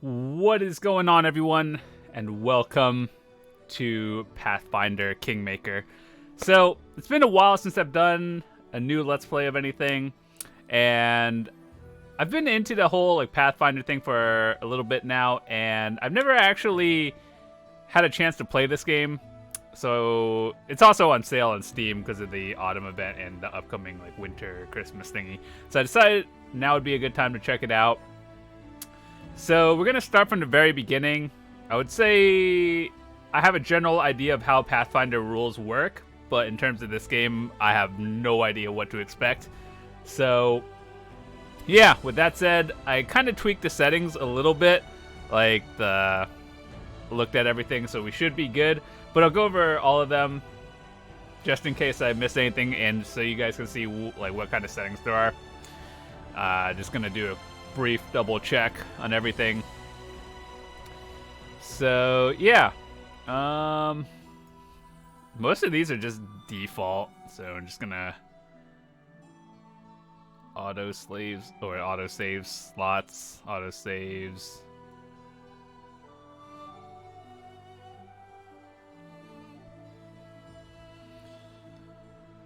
What is going on, everyone, and welcome to Pathfinder Kingmaker. So, it's been a while since I've done a new Let's Play of anything, and I've been into the whole Pathfinder thing for a little bit now, and I've never actually had a chance to play this game. So, it's also on sale on Steam because of the autumn event and the upcoming winter Christmas thingy. So I decided now would be a good time to check it out. So we're going to start from the very beginning. I would say I have a general idea of how Pathfinder rules work, but in terms of this game, I have no idea what to expect. So yeah, with that said, I kind of tweaked the settings a little bit, looked at everything, so we should be good. But I'll go over all of them just in case I miss anything, and so you guys can see what kind of settings there are. Just going to do a brief double check on everything. So yeah, most of these are just default, so I'm just gonna auto save slots, auto saves.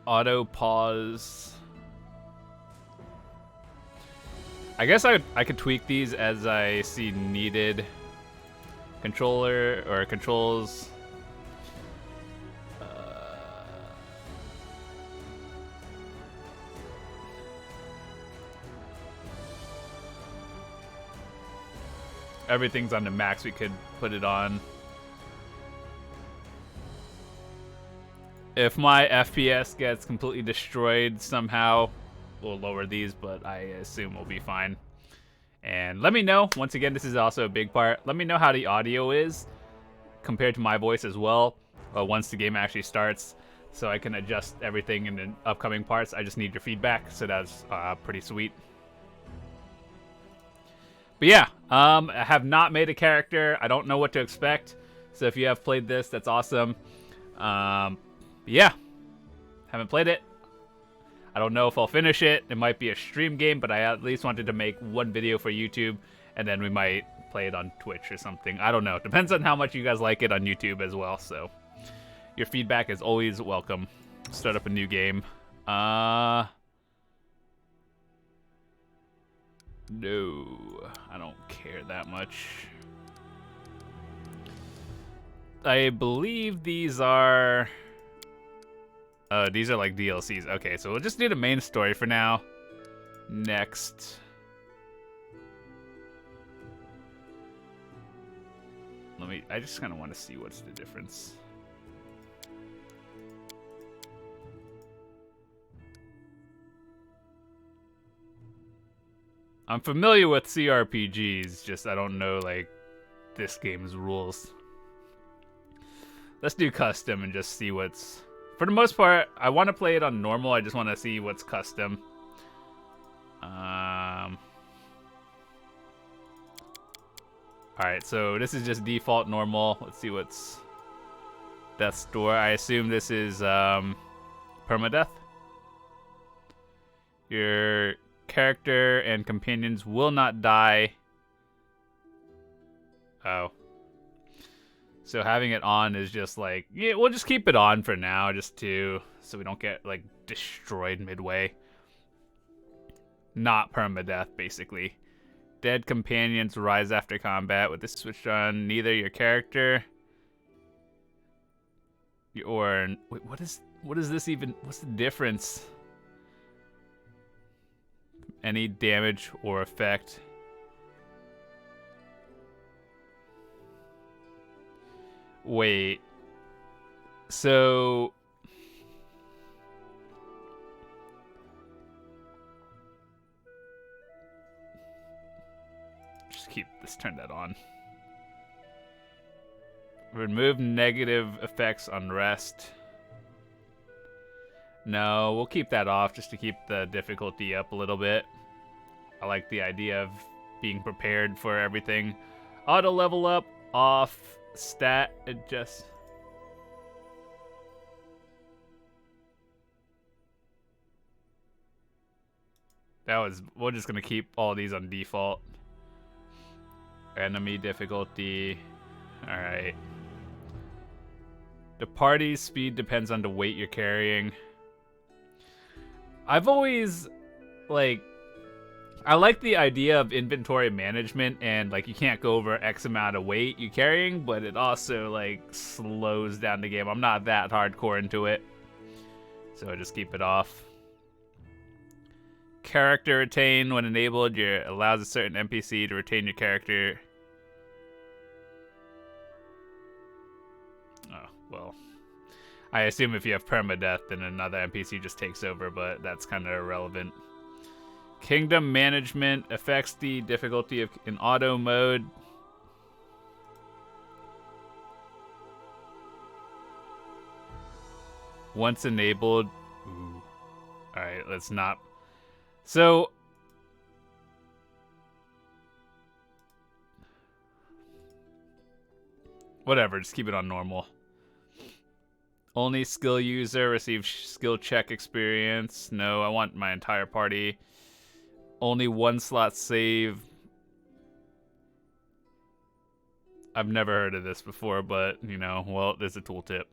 Auto pause. I guess I could tweak these as I see needed. Controller or controls. Everything's on the max we could put it on. If my FPS gets completely destroyed somehow, we'll lower these, but I assume we'll be fine. And let me know, once again, this is also a big part, let me know how the audio is compared to my voice as well, once the game actually starts, so I can adjust everything in the upcoming parts. I just need your feedback, so that's pretty sweet. But yeah, I have not made a character. I don't know what to expect, so if you have played this, that's awesome. Yeah, haven't played it. I don't know if I'll finish it. It might be a stream game, but I at least wanted to make one video for YouTube, and then we might play it on Twitch or something. I don't know. Depends on how much you guys like it on YouTube as well, so your feedback is always welcome. Start up a new game. No, I don't care that much. I believe these are... these are like DLCs. Okay, so we'll just do the main story for now. Next. I just kind of want to see what's the difference. I'm familiar with CRPGs, just I don't know, this game's rules. Let's do custom and just see what's... For the most part, I want to play it on normal. I just want to see what's custom. Alright, so this is just default normal. Let's see what's Death's Door. I assume this is permadeath. Your character and companions will not die. Oh. So having it on is just yeah, we'll just keep it on for now, so we don't get destroyed midway. Not permadeath, basically. Dead companions rise after combat. With this switched on, neither your character or wait, what is this even? What's the difference? Any damage or effect. Wait. So just keep this turned that on. Remove negative effects on rest. No, we'll keep that off just to keep the difficulty up a little bit. I like the idea of being prepared for everything. Auto level up, off, stat adjust. We're just gonna keep all these on default. Enemy difficulty. Alright. The party's speed depends on the weight you're carrying. I've always, like, I like the idea of inventory management and, like, you can't go over X amount of weight you're carrying, but it also, like, slows down the game. I'm not that hardcore into it, so I just keep it off. Character retain. When enabled, it allows a certain NPC to retain your character. Oh, well. I assume if you have permadeath, then another NPC just takes over, but that's kind of irrelevant. Kingdom management affects the difficulty in auto mode. Once enabled. Ooh. Alright, let's not. So. Whatever, just keep it on normal. Only skill user receives skill check experience. No, I want my entire party. Only one slot save. I've never heard of this before, but, you know, well, there's a tooltip.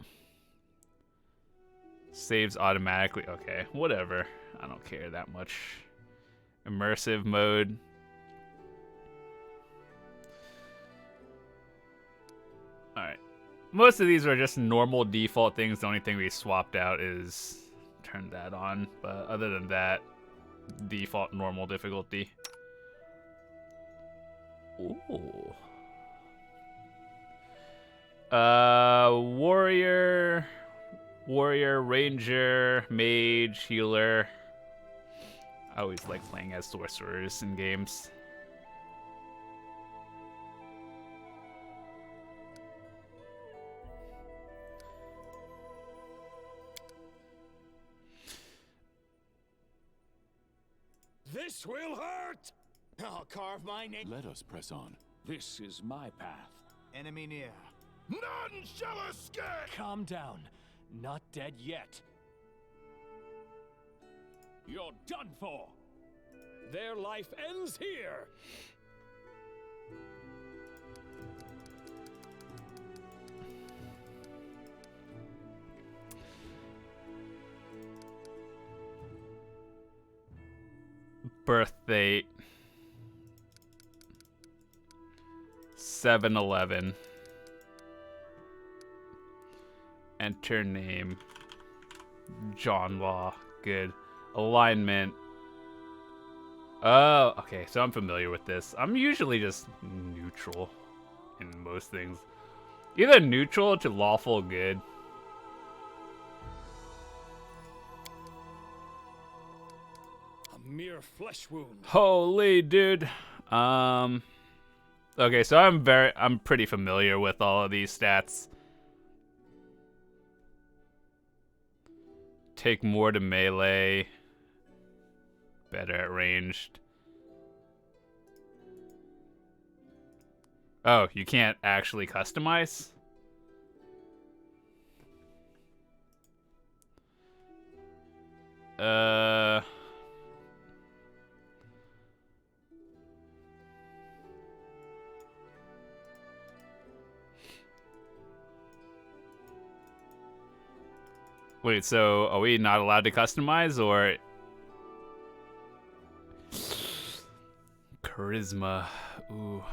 Saves automatically. Okay, whatever. I don't care that much. Immersive mode. Alright. Most of these are just normal default things. The only thing we swapped out is turn that on. But other than that, default normal difficulty. Ooh. Warrior, ranger, mage, healer. I always like playing as sorcerers in games. This will hurt! I'll carve my name. Let us press on. This is my path. Enemy near. None shall escape! Calm down. Not dead yet. You're done for. Their life ends here. Birth date 7/11. Enter name Jonlaw. Good. Alignment. Oh, okay, so I'm familiar with this. I'm usually just neutral in most things. Either neutral to lawful good. Mere flesh wound. Holy dude. Okay, so I'm pretty familiar with all of these stats. Take more to melee. Better at ranged. Oh, you can't actually customize? Wait, so are we not allowed to customize, or... Charisma. Ooh.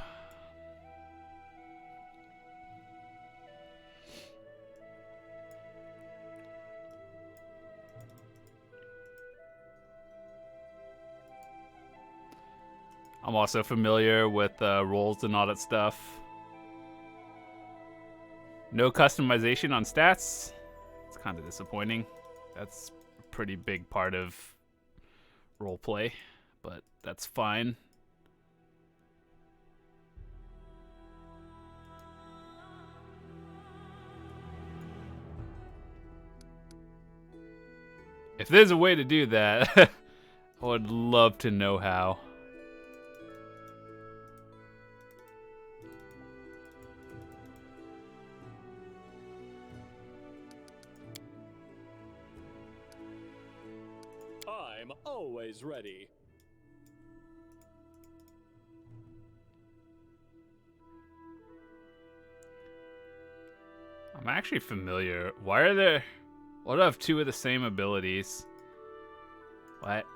I'm also familiar with rolls and all that stuff. No customization on stats. It's kind of disappointing. That's a pretty big part of roleplay, but that's fine. If there's a way to do that, I would love to know how. I'm always ready. I'm actually familiar. Why are there... What do I have two of the same abilities? What?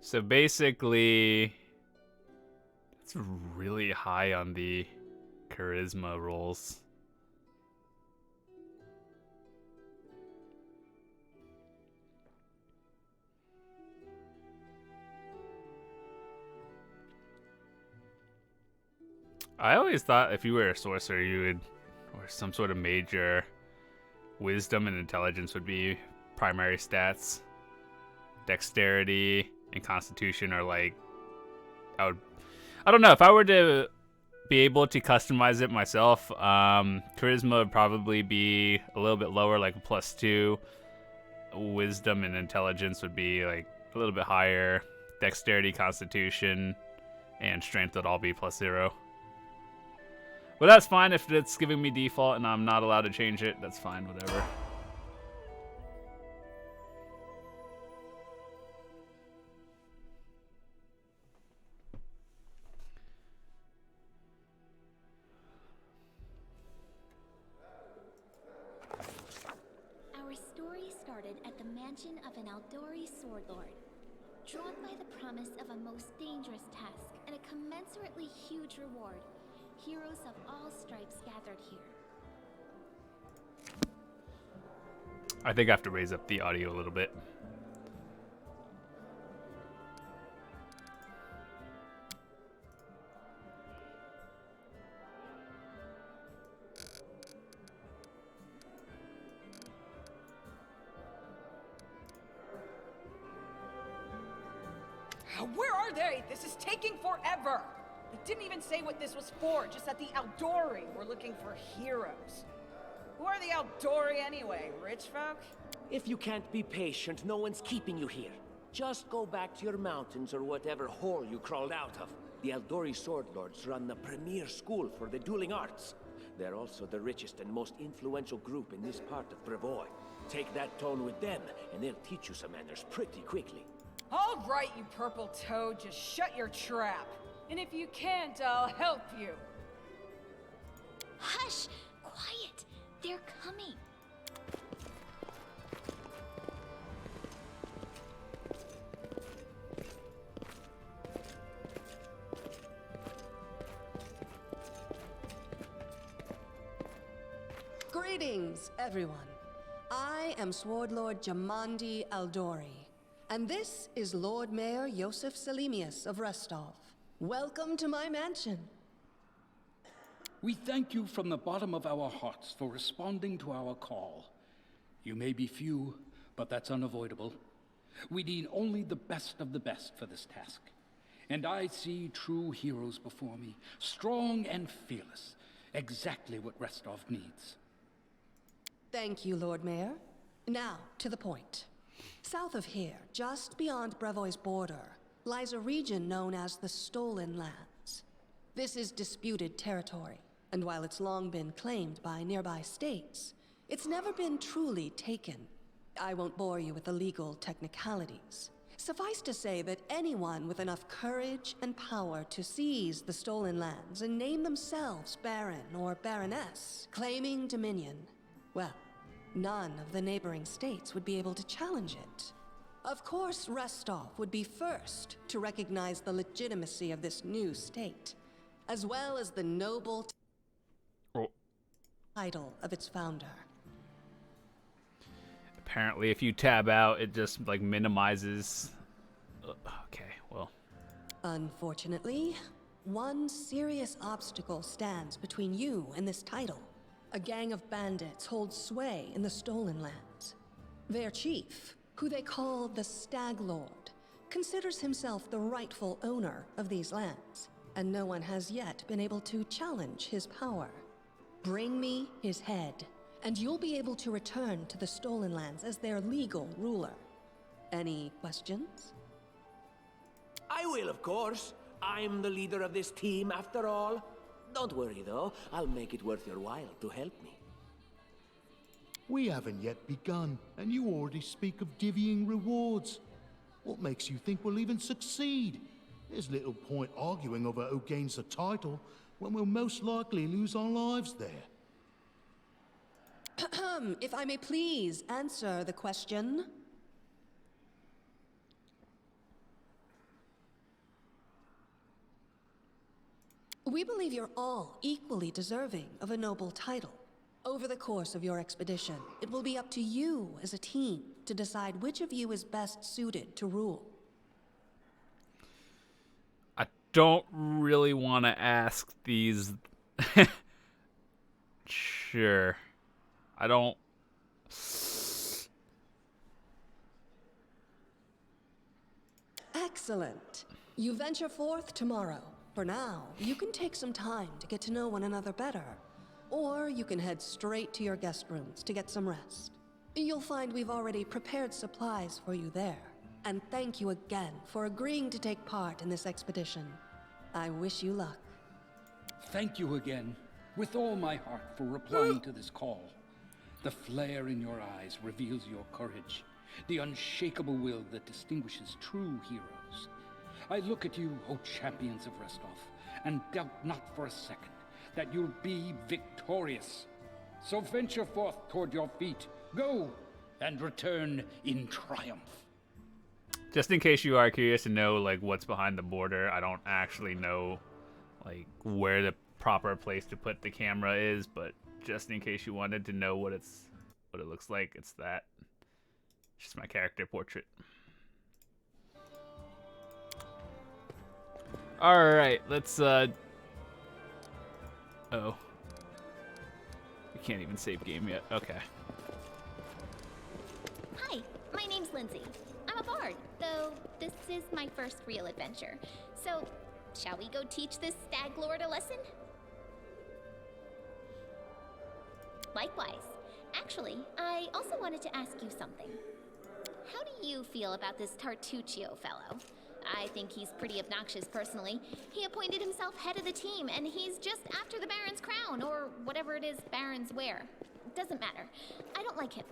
So basically, it's really high on the charisma rolls. I always thought if you were a sorcerer, you would, or some sort of major, wisdom and intelligence would be primary stats. Dexterity and constitution are like, I don't know, if I were to be able to customize it myself, charisma would probably be a little bit lower, like a +2. Wisdom and intelligence would be like a little bit higher. Dexterity, constitution, and strength would all be +0. But that's fine if it's giving me default and I'm not allowed to change it. That's fine, whatever. Our story started at the mansion of an Aldori sword lord. Drawn by the promise of a most dangerous task and a commensurately huge reward, heroes of all stripes gathered here. I think I have to raise up the audio a little bit. Where are they? This is taking forever! They didn't even say what this was for, just that the Aldori were looking for heroes. Who are the Aldori anyway, rich folk? If you can't be patient, no one's keeping you here. Just go back to your mountains or whatever hole you crawled out of. The Aldori Sword Lords run the premier school for the dueling arts. They're also the richest and most influential group in this part of Brevoy. Take that tone with them, and they'll teach you some manners pretty quickly. All right, you purple toad, just shut your trap. And if you can't, I'll help you. Hush! Quiet! They're coming. Greetings, everyone. I am Sword Lord Jamandi Aldori, and this is Lord Mayor Yosef Selimius of Restov. Welcome to my mansion. We thank you from the bottom of our hearts for responding to our call. You may be few, but that's unavoidable. We need only the best of the best for this task. And I see true heroes before me, strong and fearless, exactly what Restov needs. Thank you, Lord Mayor. Now, to the point. South of here, just beyond Brevoy's border, lies a region known as the Stolen Lands. This is disputed territory, and while it's long been claimed by nearby states, it's never been truly taken. I won't bore you with the legal technicalities. Suffice to say that anyone with enough courage and power to seize the Stolen Lands and name themselves Baron or Baroness, claiming dominion, well, none of the neighboring states would be able to challenge it. Of course, Restov would be first to recognize the legitimacy of this new state, as well as the noble title of its founder. Apparently, if you tab out, it just like minimizes. Okay, well. Unfortunately, one serious obstacle stands between you and this title. A gang of bandits holds sway in the Stolen Lands. Their chief, who they call the Stag Lord, considers himself the rightful owner of these lands, and no one has yet been able to challenge his power. Bring me his head, and you'll be able to return to the Stolen Lands as their legal ruler. Any questions? I will, of course. I'm the leader of this team, after all. Don't worry, though. I'll make it worth your while to help me. We haven't yet begun, and you already speak of divvying rewards. What makes you think we'll even succeed? There's little point arguing over who gains the title when we'll most likely lose our lives there. If I may please answer the question. We believe you're all equally deserving of a noble title. Over the course of your expedition, it will be up to you as a team to decide which of you is best suited to rule. I don't really want to ask these. Sure. I don't. Excellent. You venture forth tomorrow. For now, you can take some time to get to know one another better. Or you can head straight to your guest rooms to get some rest. You'll find we've already prepared supplies for you there. And thank you again for agreeing to take part in this expedition. I wish you luck. Thank you again, with all my heart, for replying to this call. The flare in your eyes reveals your courage, the unshakable will that distinguishes true heroes. I look at you, O champions of Restov, and doubt not for a second that you'll be victorious. So venture forth toward your feet, go, and return in triumph. Just in case you are curious to know, like, what's behind the border, I don't actually know, like, where the proper place to put the camera is, but just in case you wanted to know what it looks like, it's that. It's just my character portrait. Alright, let's, oh. We can't even save game yet. Okay. Hi, my name's Lindsay. I'm a bard, though this is my first real adventure. So, shall we go teach this stag lord a lesson? Likewise. Actually, I also wanted to ask you something. How do you feel about this Tartuccio fellow? I think he's pretty obnoxious personally. He appointed himself head of the team, and he's just after the Baron's crown, or whatever it is Barons wear. Doesn't matter. I don't like him.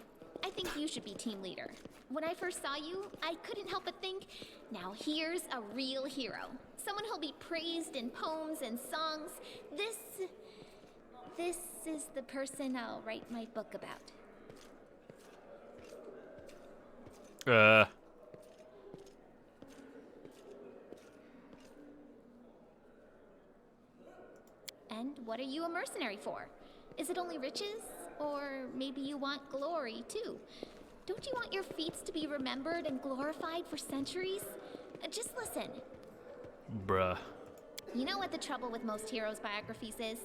I think you should be team leader. When I first saw you, I couldn't help but think, now here's a real hero. Someone who'll be praised in poems and songs. This is the person I'll write my book about. And what are you a mercenary for? Is it only riches? Or maybe you want glory, too? Don't you want your feats to be remembered and glorified for centuries? Just listen. Bruh. You know what the trouble with most heroes' biographies is?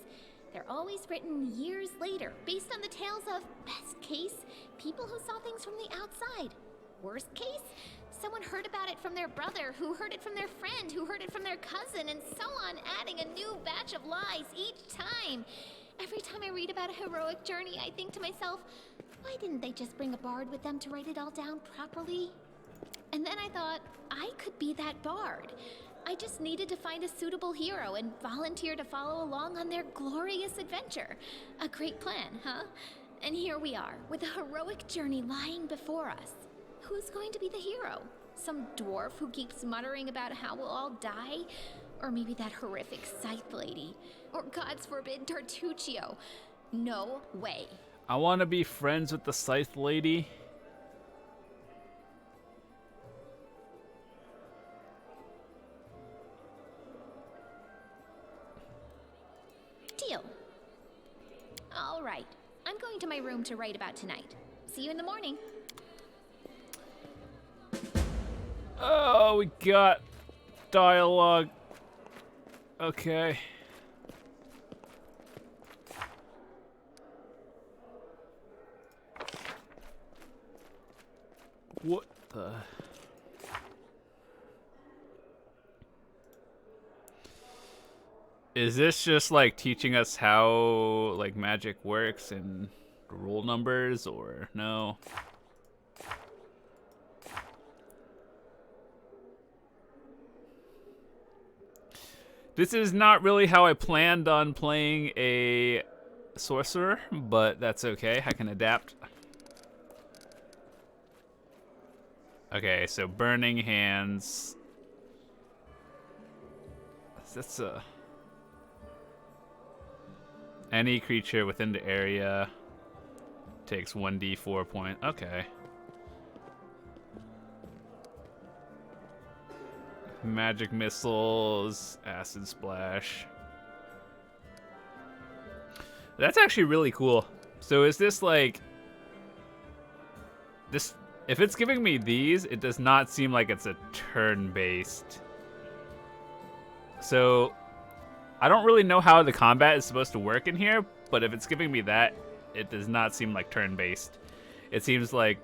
They're always written years later, based on the tales of, best case, people who saw things from the outside. Worst case, someone heard about it from their brother, who heard it from their friend, who heard it from their cousin, and so on, adding a new batch of lies each time. Every time I read about a heroic journey, I think to myself, why didn't they just bring a bard with them to write it all down properly? And then I thought, I could be that bard. I just needed to find a suitable hero and volunteer to follow along on their glorious adventure. A great plan, huh? And here we are, with a heroic journey lying before us. Who's going to be the hero? Some dwarf who keeps muttering about how we'll all die? Or maybe that horrific scythe lady? Or God's forbid, Tartuccio? No way. I want to be friends with the scythe lady. Deal. All right. I'm going to my room to write about tonight. See you in the morning. Oh, we got dialogue. Okay. What the? Is this just like teaching us how like magic works and roll numbers or no? This is not really how I planned on playing a sorcerer, but that's okay. I can adapt. Okay, so burning hands. That's any creature within the area takes 1d4 point. Okay. Magic missiles, acid splash. That's actually really cool. So is this like this? If it's giving me these, it does not seem like it's a turn-based. So I don't really know how the combat is supposed to work in here, but if it's giving me that, it does not seem like turn-based. It seems like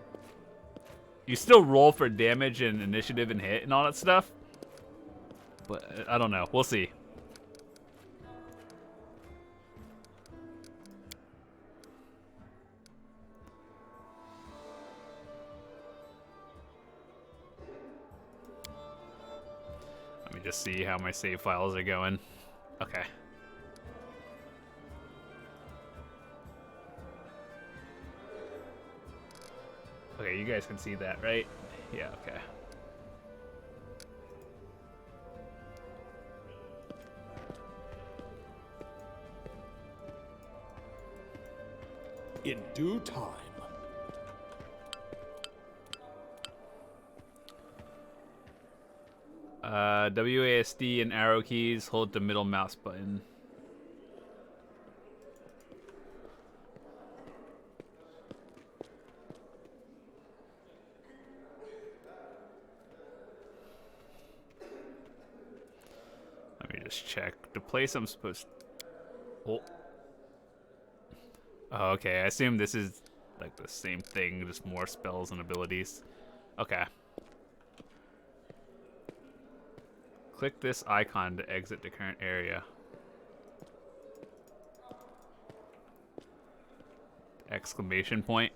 you still roll for damage and initiative and hit and all that stuff. But I don't know. We'll see. Let me just see how my save files are going. Okay. Okay, you guys can see that, right? Yeah, okay. In due time. WASD and arrow keys, hold the middle mouse button. Let me just check. The place I'm supposed to... Oh, okay. I assume this is like the same thing, just more spells and abilities. Okay. Click this icon to exit the current area. Exclamation point.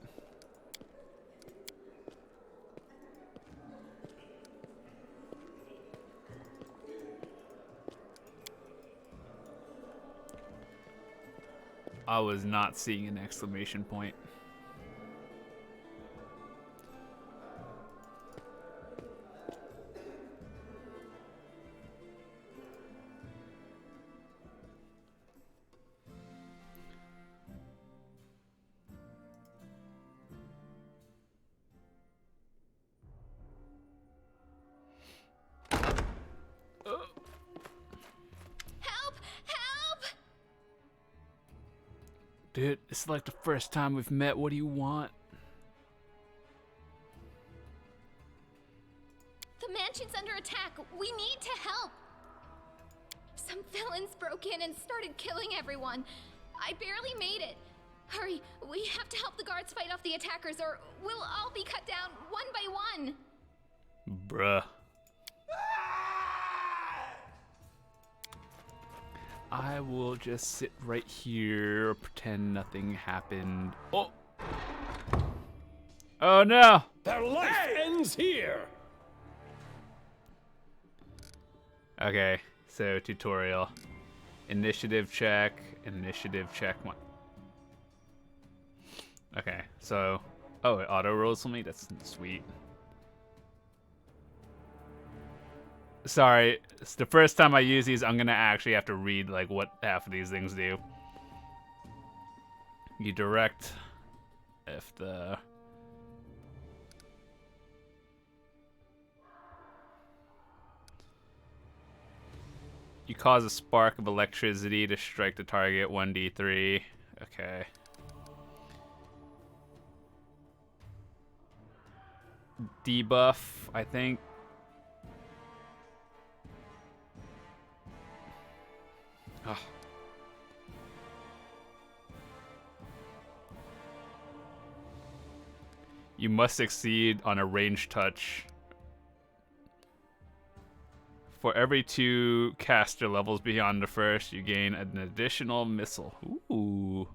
I was not seeing an exclamation point. Dude, it's like the first time we've met. What do you want? The mansion's under attack. We need to help. Some villains broke in and started killing everyone. I barely made it. Hurry, we have to help the guards fight off the attackers or we'll all be cut down one by one. Bruh. I will just sit right here, pretend nothing happened. Oh! Oh no! Their life ends here! Okay, so tutorial. Initiative check, one. Okay, so... Oh, it auto rolls for me? That's sweet. Sorry, it's the first time I use these. I'm gonna actually have to read like what half of these things do. You direct if the you cause a spark of electricity to strike the target 1d3. Okay. Debuff, I think. Oh. You must succeed on a ranged touch. For every 2 caster levels beyond the first, you gain an additional missile. Ooh.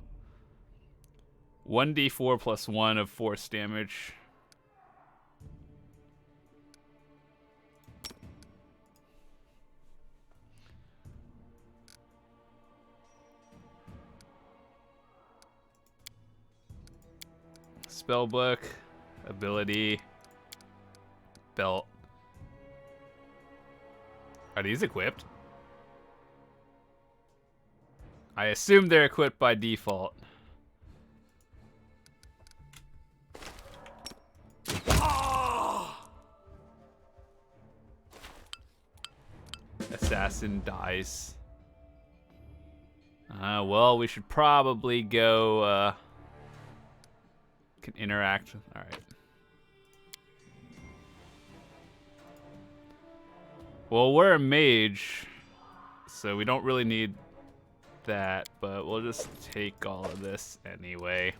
1d4 plus 1 of force damage. Spellbook, ability, belt. Are these equipped? I assume they're equipped by default. Assassin dies. Well, we should probably go, can interact. All right. Well, we're a mage, so we don't really need that, but we'll just take all of this anyway.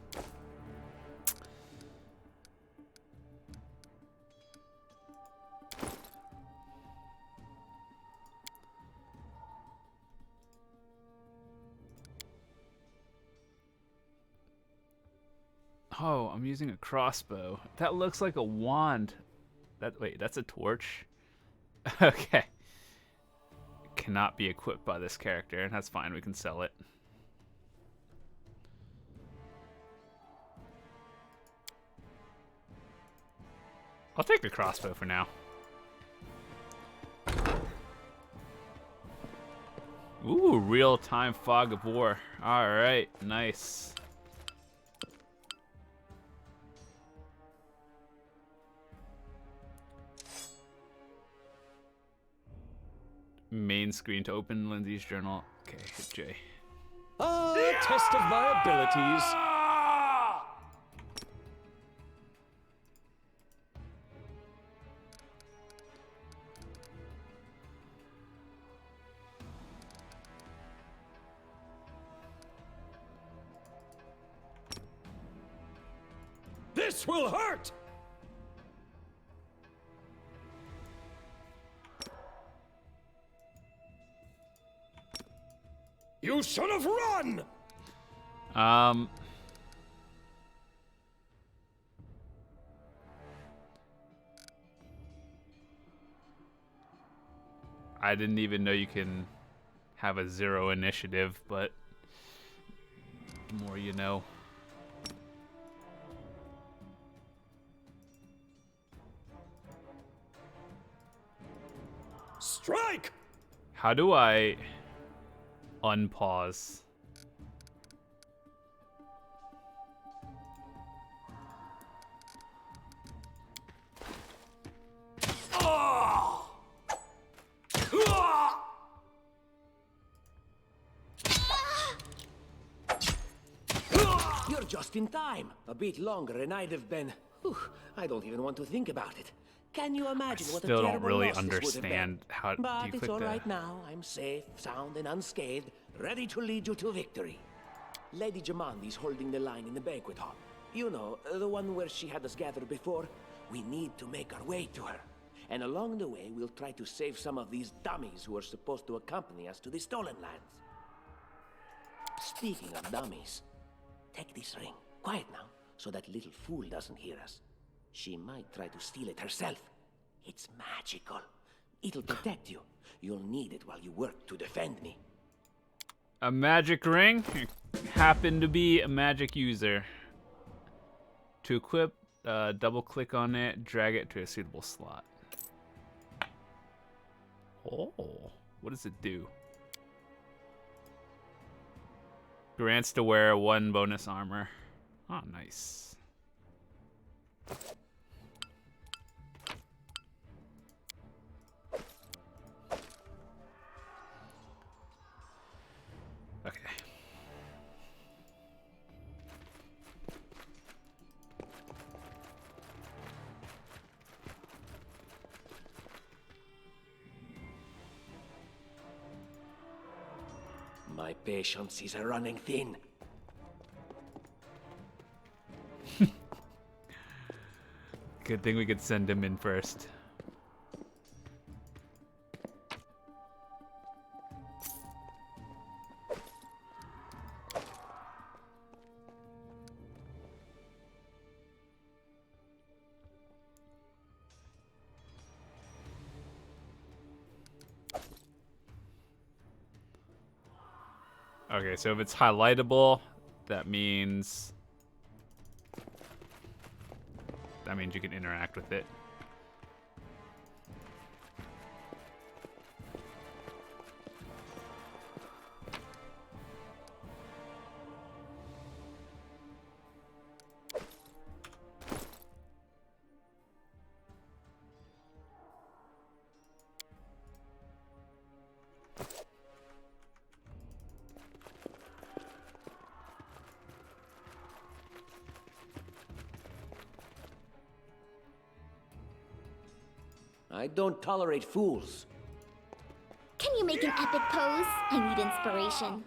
Oh, I'm using a crossbow. That looks like a wand. Wait, that's a torch? Okay. Cannot be equipped by this character. That's fine, we can sell it. I'll take the crossbow for now. Ooh, real-time fog of war. Alright, nice. Main screen to open Lindsay's journal. Okay, hit J. Test of my abilities. This will hurt! You should have run! I didn't even know you can have a 0 initiative, but the more you know. Strike! How do I unpause? You're just in time. A bit longer and I'd have been... Whew, I don't even want to think about it. Can you imagine what a Still don't terrible really loss this would have understand been? how do But you it's click all that? right now. I'm safe, sound, and unscathed, ready to lead you to victory. Lady Jamandi's holding the line in the banquet hall. You know, the one where she had us gathered before. We need to make our way to her. And along the way, we'll try to save some of these dummies who are supposed to accompany us to the stolen lands. Speaking of dummies, take this ring. Quiet now, so that little fool doesn't hear us. She might try to steal it herself. It's magical. It'll protect you. You'll need it while you work to defend me. A magic ring? Happen to be a magic user. To equip, double click on it, drag it to a suitable slot. Oh, what does it do? Grants to wear 1 bonus armor. Oh, nice. Okay. My patience is running thin. Good thing we could send him in first. Okay, so if it's highlightable, that means you can interact with it. I don't tolerate fools. Can you make an epic pose? I need inspiration.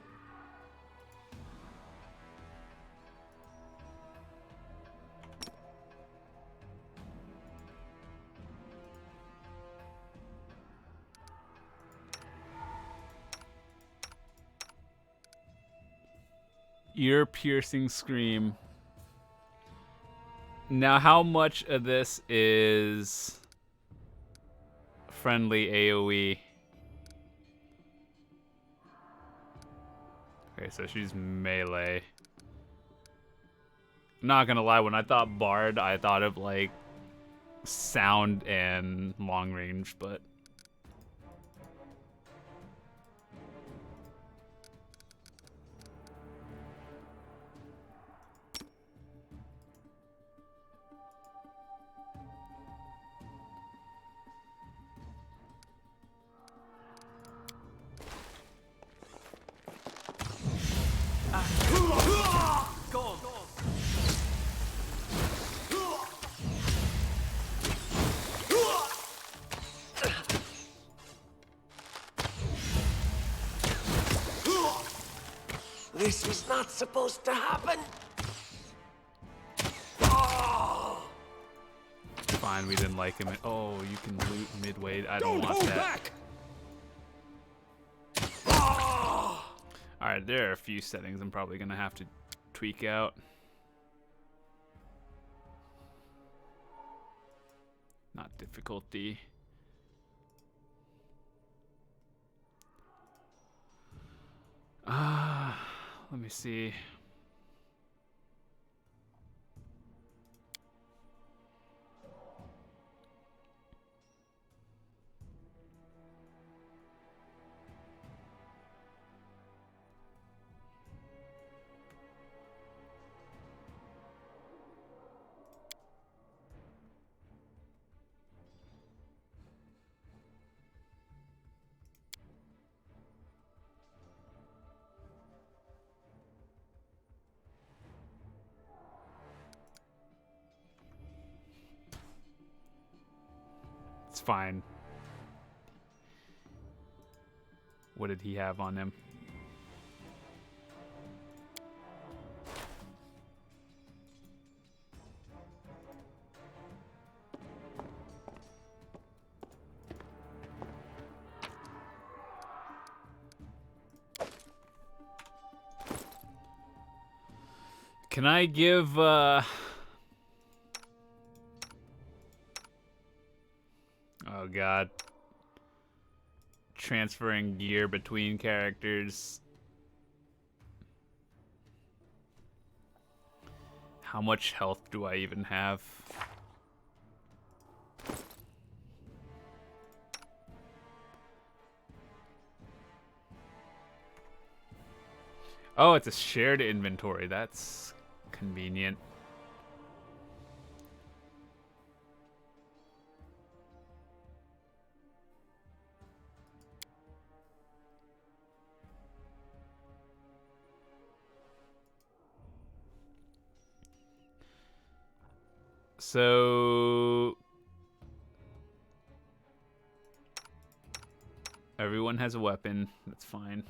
Ear-piercing scream. Now, how much of this is friendly AoE? Okay, so she's melee. I'm not gonna lie, when I thought Bard, I thought of like sound and long range, but This was not supposed to happen. fine, we didn't like him. Oh, you can loot midway. I don't want hold that. back! Alright, there are a few settings I'm probably gonna have to tweak out. Not difficulty. Let me see. It's fine. What did he have on him? Can I give oh god. Transferring gear between characters. How much health do I even have? Oh, it's a shared inventory. That's convenient. So everyone has a weapon. That's fine.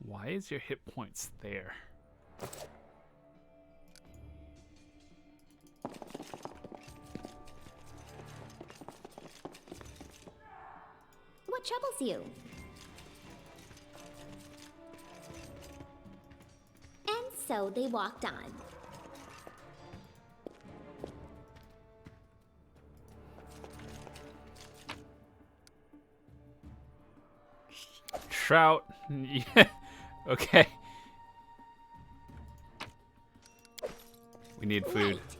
Why is your hit points there? what troubles you? And so they walked on. Trout. Yeah. Okay. We need food. Right.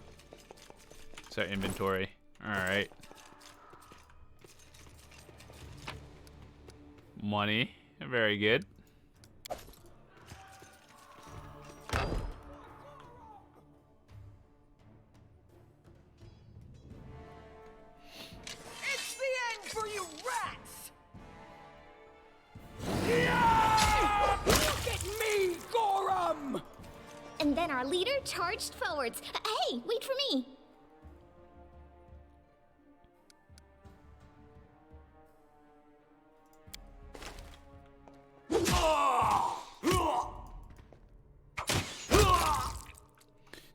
It's our inventory. Alright. Money. Very good. It's the end for you rats! Look at me, Gorum! And then our leader charged forwards. Hey, wait for me.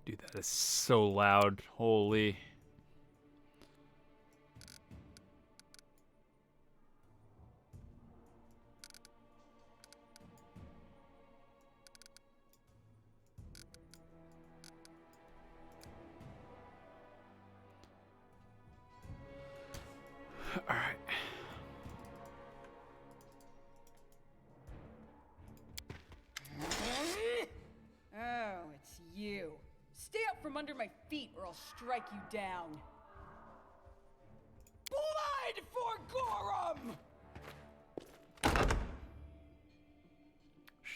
Dude, that is so loud. Holy. All right. Oh, it's you. Stay up from under my feet or I'll strike you down. Blood for Gorum!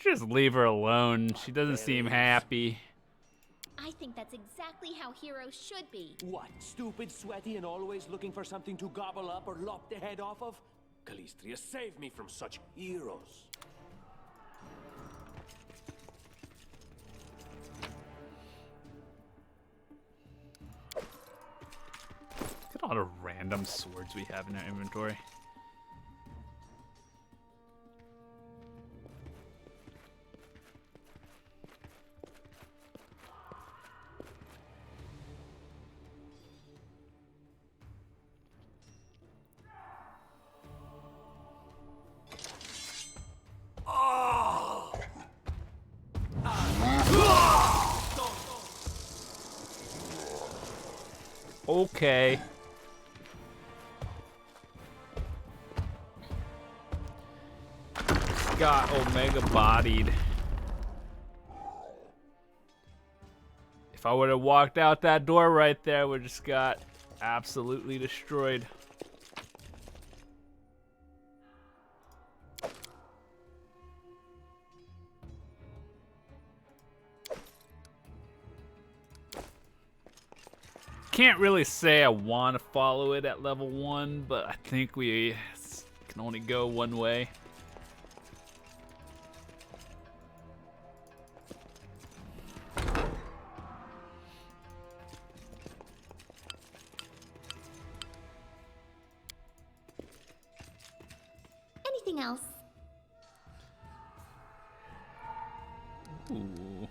Just leave her alone. She doesn't seem happy. I think that's exactly how heroes should be. What, stupid, sweaty, and always looking for something to gobble up or lop the head off of? Calistria, save me from such heroes. Look at all the random swords we have in our inventory. Okay. Got Omega bodied. If I would have walked out that door right there, we just got absolutely destroyed. Can't really say I want to follow it at level 1, but I think we can only go one way. Anything else? Ooh.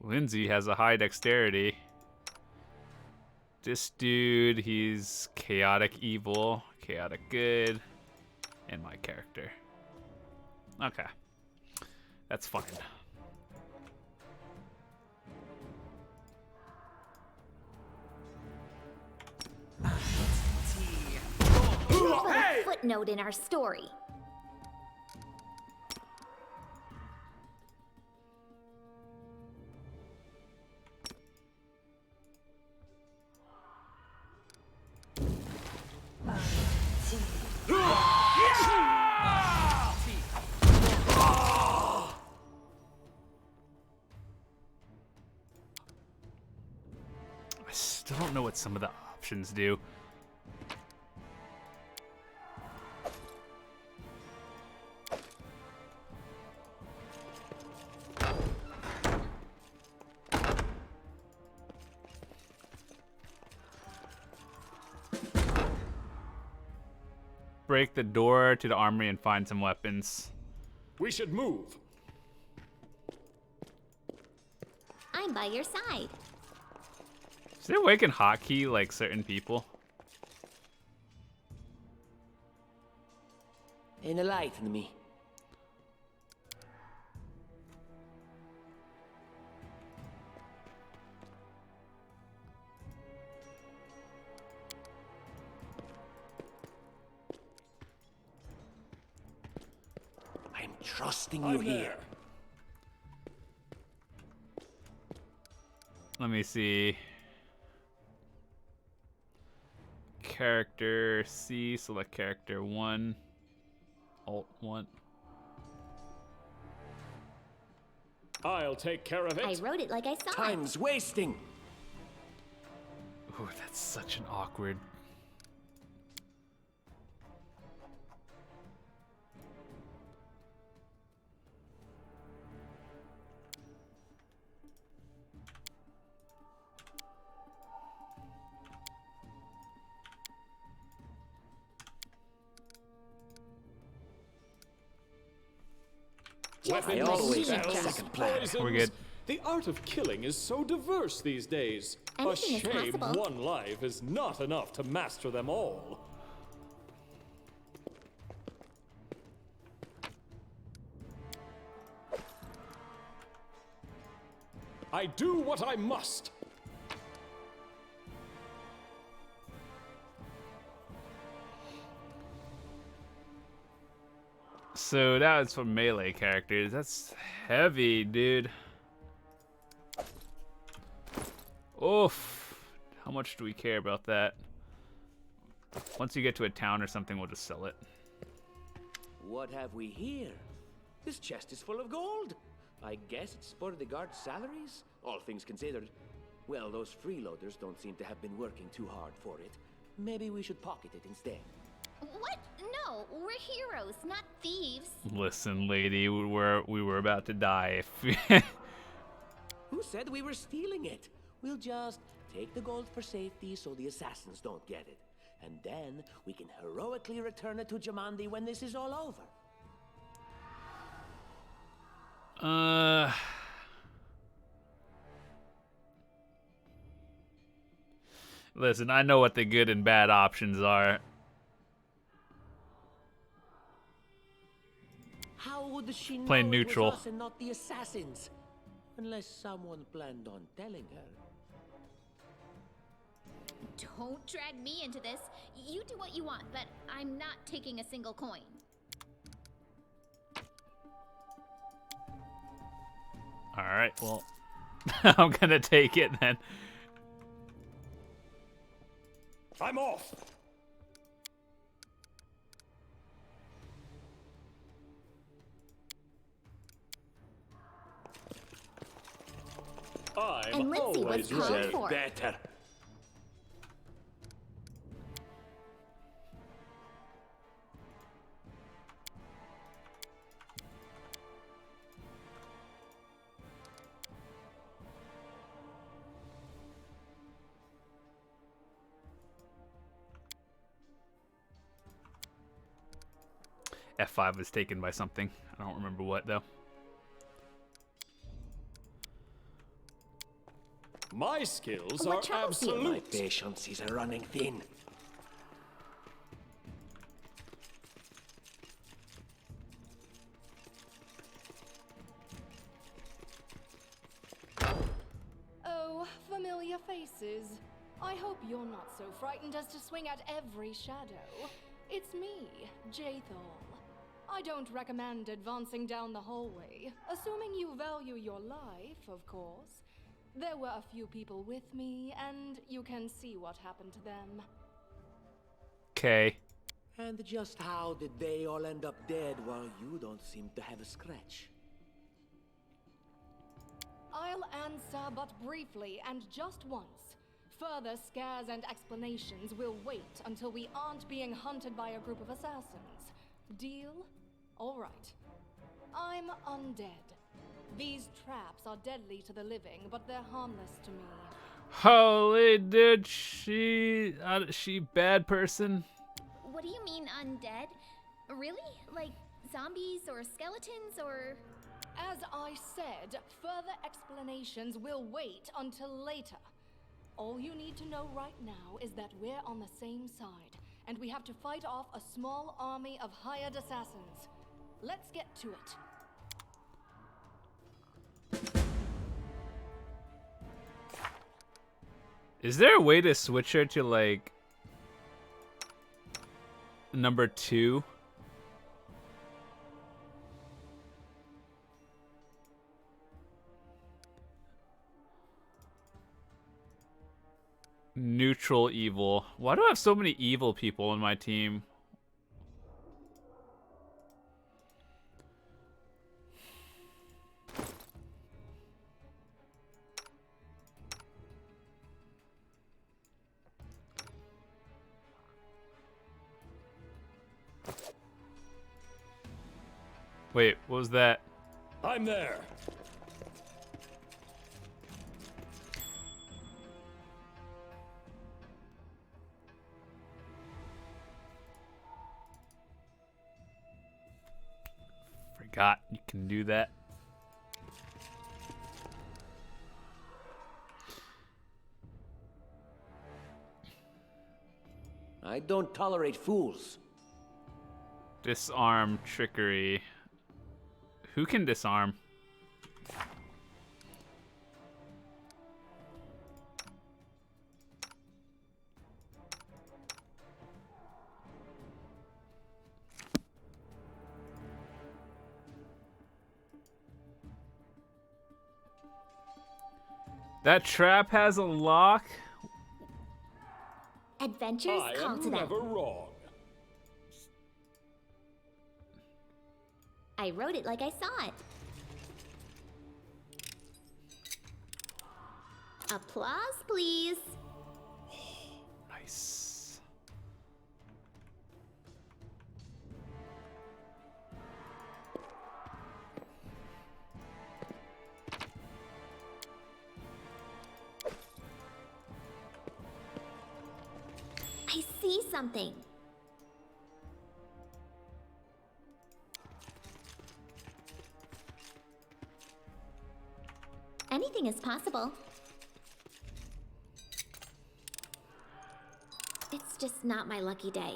Lindsay has a high dexterity. This dude, he's chaotic evil, chaotic good, and my character. Okay. That's fine. Put a footnote in our story. I still don't know what some of the options do. Break the door to the armory and find some weapons. We should move. I'm by your side. Does it awaken hotkey like certain people? Enlighten me. I'm trusting you here. Let me see. Character C, select character 1. Alt 1. I'll take care of it. I wrote it like I saw it. Time's wasting. Ooh, that's such an awkward. I always have a second plan. We're good. The art of killing is so diverse these days. Anything is A shame possible. one life is not enough to master them all. I do what I must. So that was for melee characters. That's heavy, dude. Oof. How much do we care about that? Once you get to a town or something, we'll just sell it. What have we here? This chest is full of gold. I guess it's for the guards' salaries, all things considered. Well, those freeloaders don't seem to have been working too hard for it. Maybe we should pocket it instead. What? No, we're heroes, not thieves. Listen, lady, we were about to die. If Who said we were stealing it? We'll just take the gold for safety so the assassins don't get it. And then we can heroically return it to Jamandi when this is all over. Listen, I know what the good and bad options are. How would she know Plain it neutral. was us and not the assassins? Unless someone planned on telling her. Don't drag me into this. You do what you want, but I'm not taking a single coin. Alright, well, I'm gonna take it then. I'm off. I'm And let's see always what's called ready. for. Better. F5 was taken by something. I don't remember what, though. My skills What are troubles you? My absolute. patience is running thin. Oh, familiar faces. I hope you're not so frightened as to swing at every shadow. It's me, Jathal. I don't recommend advancing down the hallway, assuming you value your life, of course. There were a few people with me, and you can see what happened to them. Okay. And just how did they all end up dead while you don't seem to have a scratch? I'll answer but briefly and just once. Further scares and explanations will wait until we aren't being hunted by a group of assassins. Deal? All right. I'm undead. These traps are deadly to the living, but they're harmless to me. Holy dude, she bad person? What do you mean undead? Really? Like zombies or skeletons or... As I said, further explanations will wait until later. All you need to know right now is that we're on the same side, and we have to fight off a small army of hired assassins. Let's get to it. Is there a way to switch her to, like, number 2? Neutral evil. Why do I have so many evil people in my team? Wait, what was that? I'm there. Forgot you can do that. I don't tolerate fools. Disarm trickery. Who can disarm? That trap has a lock? Adventures I call am to them. never wrong. I wrote it like I saw it. Applause, please. Nice. I see something. Anything is possible. It's just not my lucky day.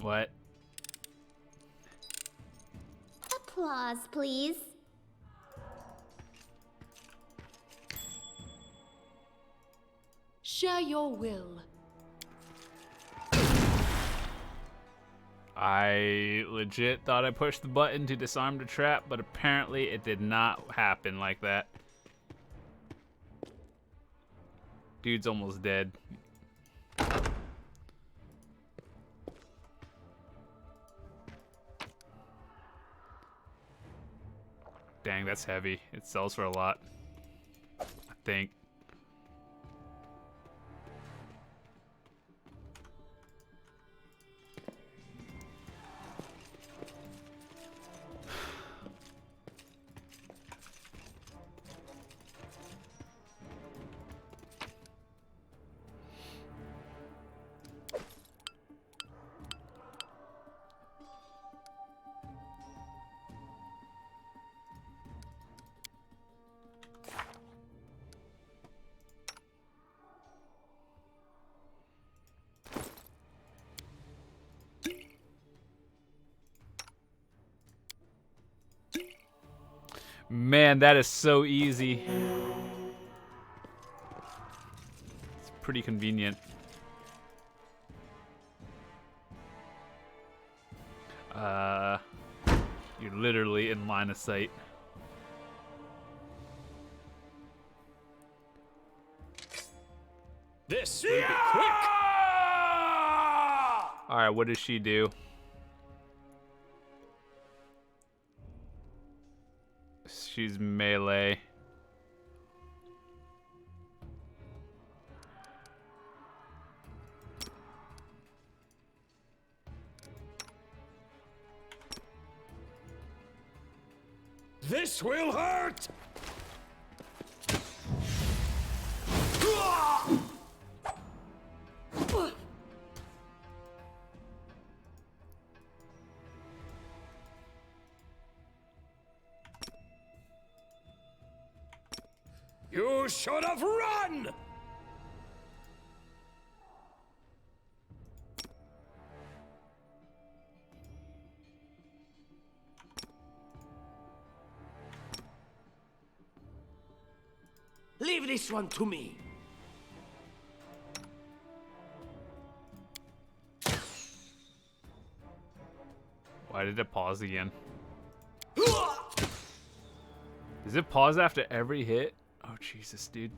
What? Applause, please. Share your will. I legit thought I pushed the button to disarm the trap, but apparently it did not happen like that. Dude's almost dead. Dang, that's heavy. It sells for a lot, I think. Man, that is so easy. It's pretty convenient. You're literally in line of sight. This will be quick. Alright, what does she do? She's melee. This will hurt. You should have run! Leave this one to me. Why did it pause again? Does it pause after every hit? Oh, Jesus, dude.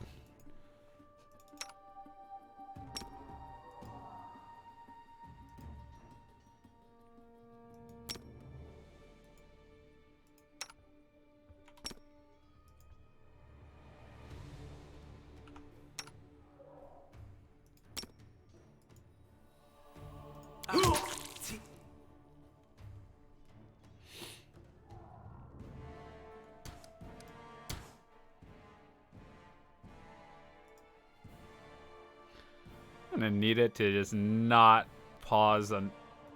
I'm gonna need it to just not pause on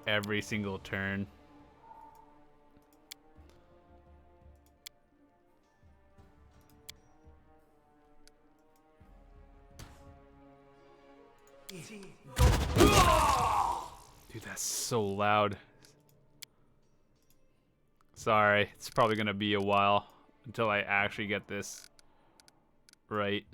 every single turn. Dude, that's so loud. Sorry, it's probably gonna be a while until I actually get this right.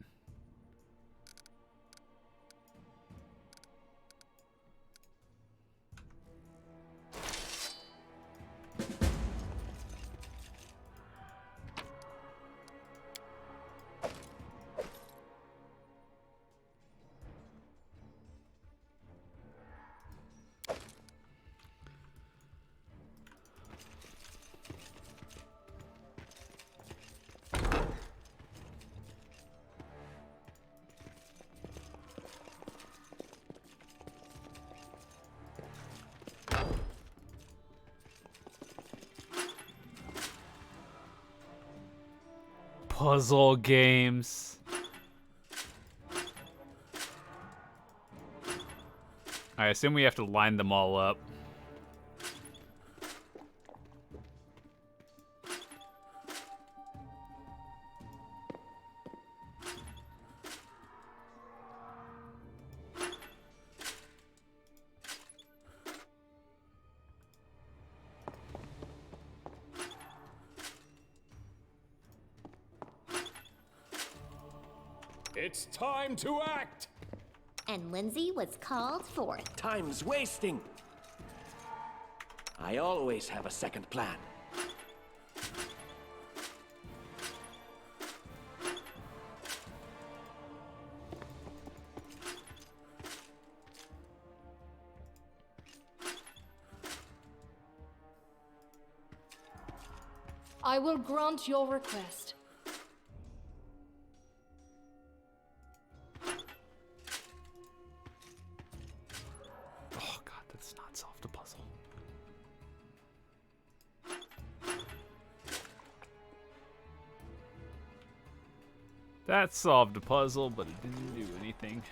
Puzzle games. I assume we have to line them all up. It's time to act! And Lindsay was called forth. Time's wasting. I always have a second plan. I will grant your request. Oh god, that's not solved a puzzle. That solved a puzzle, but it didn't do anything.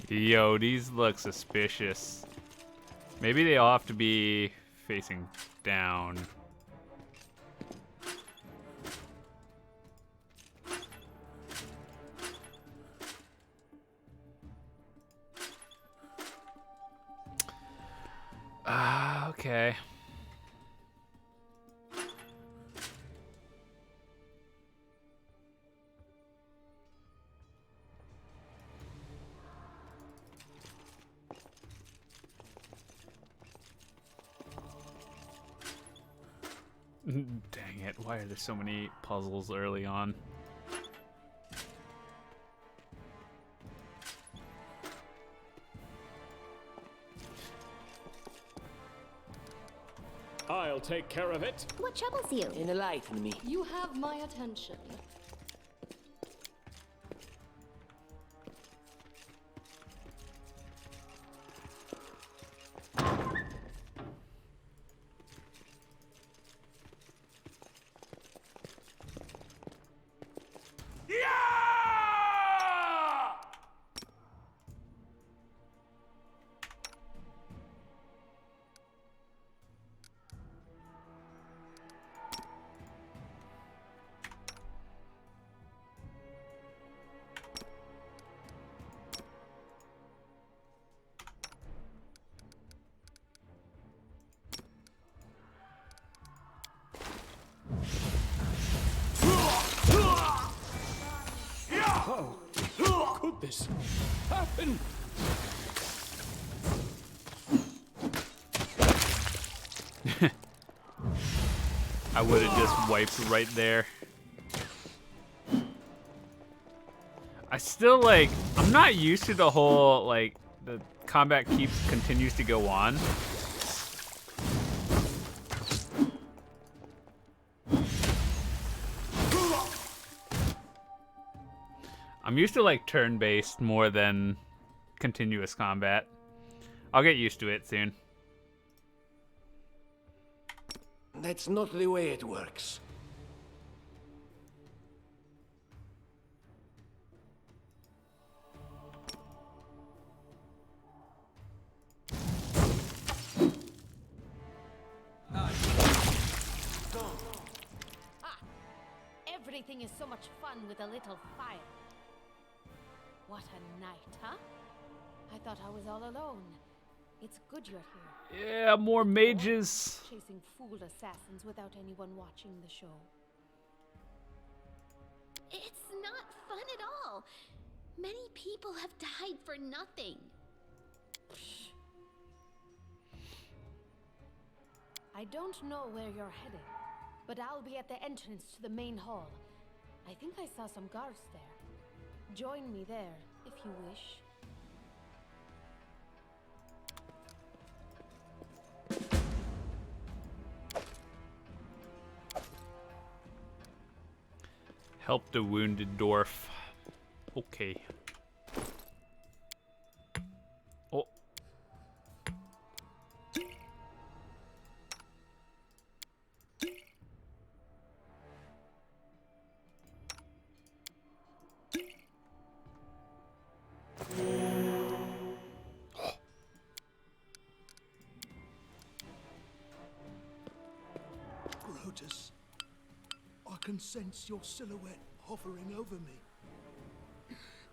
Yo, these look suspicious. Maybe they all have to be facing down. Okay. Dang it, why are there so many puzzles early on? I'll take care of it. What troubles you? Enlighten me. You have my attention. could this happen? I would have just wiped right there. I still, like, I'm not used to the whole, like, the combat continues to go on. I'm used to, like, turn-based more than continuous combat. I'll get used to it soon. That's not the way it works. Everything is so much fun with a little fire. What a night, huh? I thought I was all alone. It's good you're here. Yeah, more mages. Chasing fool assassins without anyone watching the show. It's not fun at all. Many people have died for nothing. I don't know where you're headed, but I'll be at the entrance to the main hall. I think I saw some guards there. Join me there, if you wish. Help the wounded dwarf. Okay. Oh. Grotus, I can sense your silhouette hovering over me.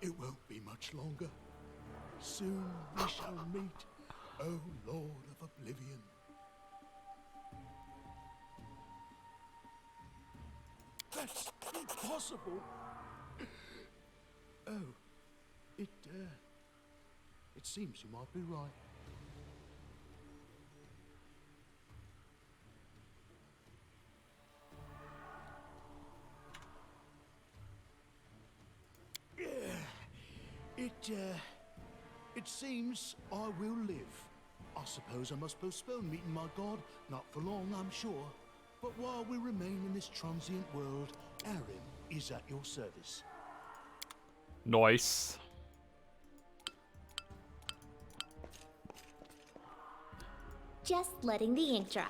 It won't be much longer. Soon we shall meet, O Lord of Oblivion. That's impossible. Oh, it seems you might be right. It seems I will live. I suppose I must postpone meeting my god, not for long, I'm sure. But while we remain in this transient world, Aaron is at your service. Nice. Just letting the ink dry.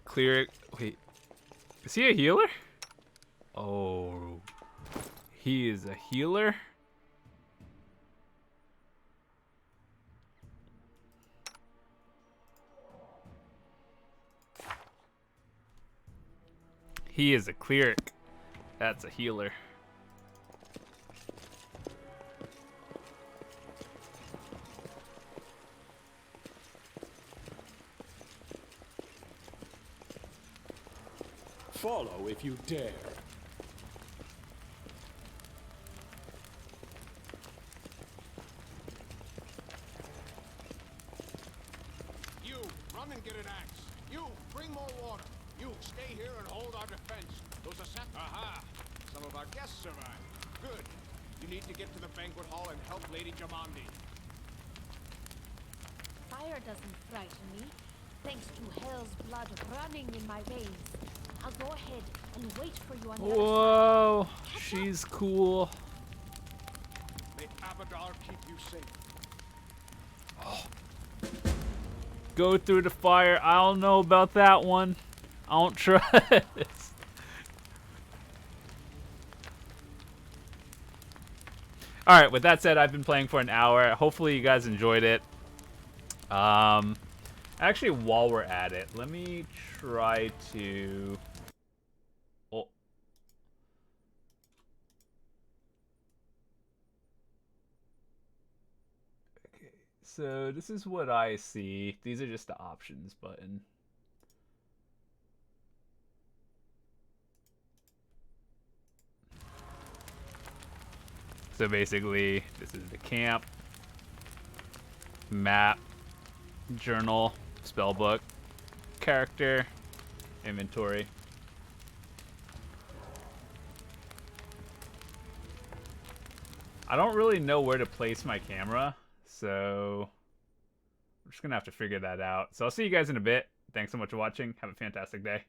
Clear it. Wait. Is he a healer? Oh. He is a healer? He is a cleric. That's a healer. Follow if you dare. You, run and get an axe. You, bring more water. You, stay here and hold our defense. Those assassins... Aha! Some of our guests survived. Good. You need to get to the banquet hall and help Lady Jamandi. Fire doesn't frighten me, thanks to hell's blood running in my veins. I'll go ahead and wait for you on the other Whoa, side. she's cool. May Abadar keep you safe. Go through the fire. I don't know about that one. I don't trust. All right, with that said, I've been playing for an hour. Hopefully you guys enjoyed it. Actually, while we're at it, let me try to... Oh. Okay, so this is what I see. These are just the options button. So basically, this is the camp, map, journal, spellbook, character, inventory. I don't really know where to place my camera, so I'm just gonna have to figure that out. So I'll see you guys in a bit. Thanks so much for watching. Have a fantastic day.